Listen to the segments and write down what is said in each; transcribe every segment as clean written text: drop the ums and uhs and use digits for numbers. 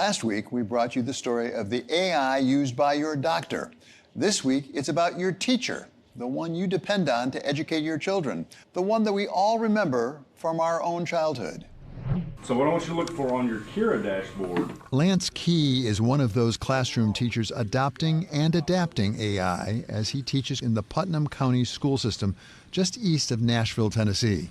Last week, we brought you the story of the AI used by your doctor. This week, it's about your teacher, the one you depend on to educate your children, the one that we all remember from our own childhood. So what I want you to look for on your Kira dashboard. Lance Key is one of those classroom teachers adopting and adapting AI as he teaches in the Putnam County school system just east of Nashville, Tennessee.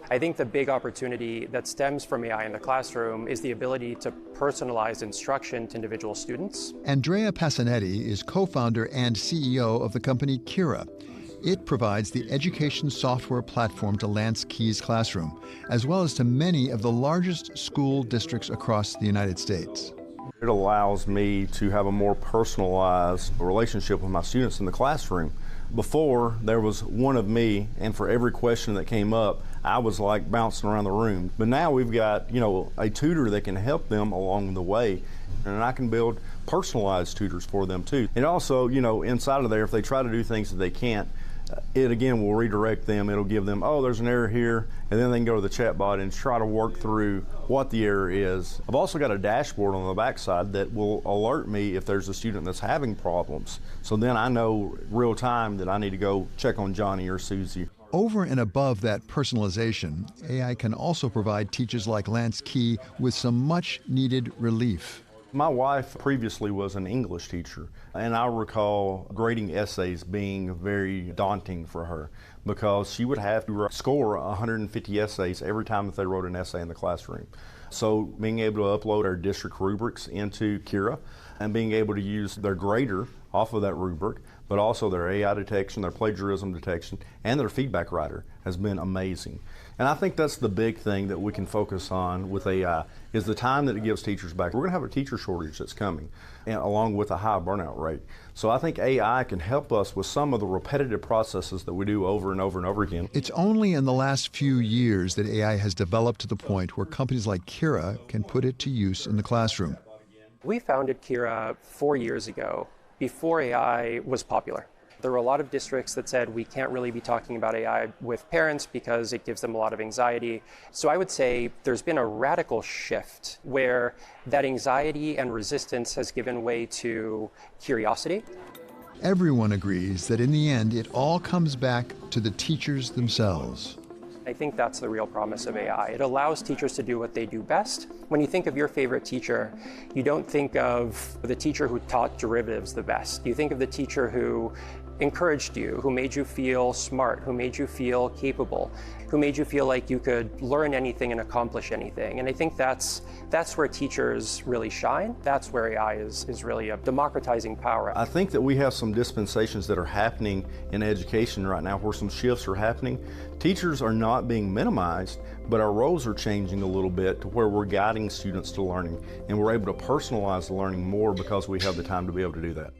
I think the big opportunity that stems from AI in the classroom is the ability to personalize instruction to individual students. Andrea Passanetti is co-founder and CEO of the company Kira. It provides the education software platform to Lance Key's classroom, as well as to many of the largest school districts across the United States. It allows me to have a more personalized relationship with my students in the classroom. Before, there was one of me, and for every question that came up, I was like bouncing around the room. But now we've got, a tutor that can help them along the way, and I can build personalized tutors for them too. And also, inside of there, if they try to do things that they can't, it again will redirect them. It'll give them, oh, there's an error here, and then they can go to the chat bot and try to work through what the error is. I've also got a dashboard on the backside that will alert me if there's a student that's having problems. So then I know real time that I need to go check on Johnny or Susie. Over and above that personalization, AI can also provide teachers like Lance Key with some much needed relief. My wife previously was an English teacher, and I recall grading essays being very daunting for her because she would have to score 150 essays every time that they wrote an essay in the classroom. So being able to upload our district rubrics into Kira and being able to use their grader off of that rubric, but also their AI detection, their plagiarism detection, and their feedback writer has been amazing. And I think that's the big thing that we can focus on with AI is the time that it gives teachers back. We're going to have a teacher shortage that's coming, and along with a high burnout rate. So I think AI can help us with some of the repetitive processes that we do over and over and over again. It's only in the last few years that AI has developed to the point where companies like Kira can put it to use in the classroom. We founded Kira 4 years ago, before AI was popular. There were a lot of districts that said we can't really be talking about AI with parents because it gives them a lot of anxiety. So I would say there's been a radical shift where that anxiety and resistance has given way to curiosity. Everyone agrees that in the end, it all comes back to the teachers themselves. I think that's the real promise of AI. It allows teachers to do what they do best. When you think of your favorite teacher, you don't think of the teacher who taught derivatives the best. You think of the teacher who encouraged you, who made you feel smart, who made you feel capable, who made you feel like you could learn anything and accomplish anything. And I think that's where teachers really shine. That's where AI is really a democratizing power. I think that we have some dispensations that are happening in education right now where some shifts are happening. Teachers are not being minimized, but our roles are changing a little bit to where we're guiding students to learning, and we're able to personalize the learning more because we have the time to be able to do that.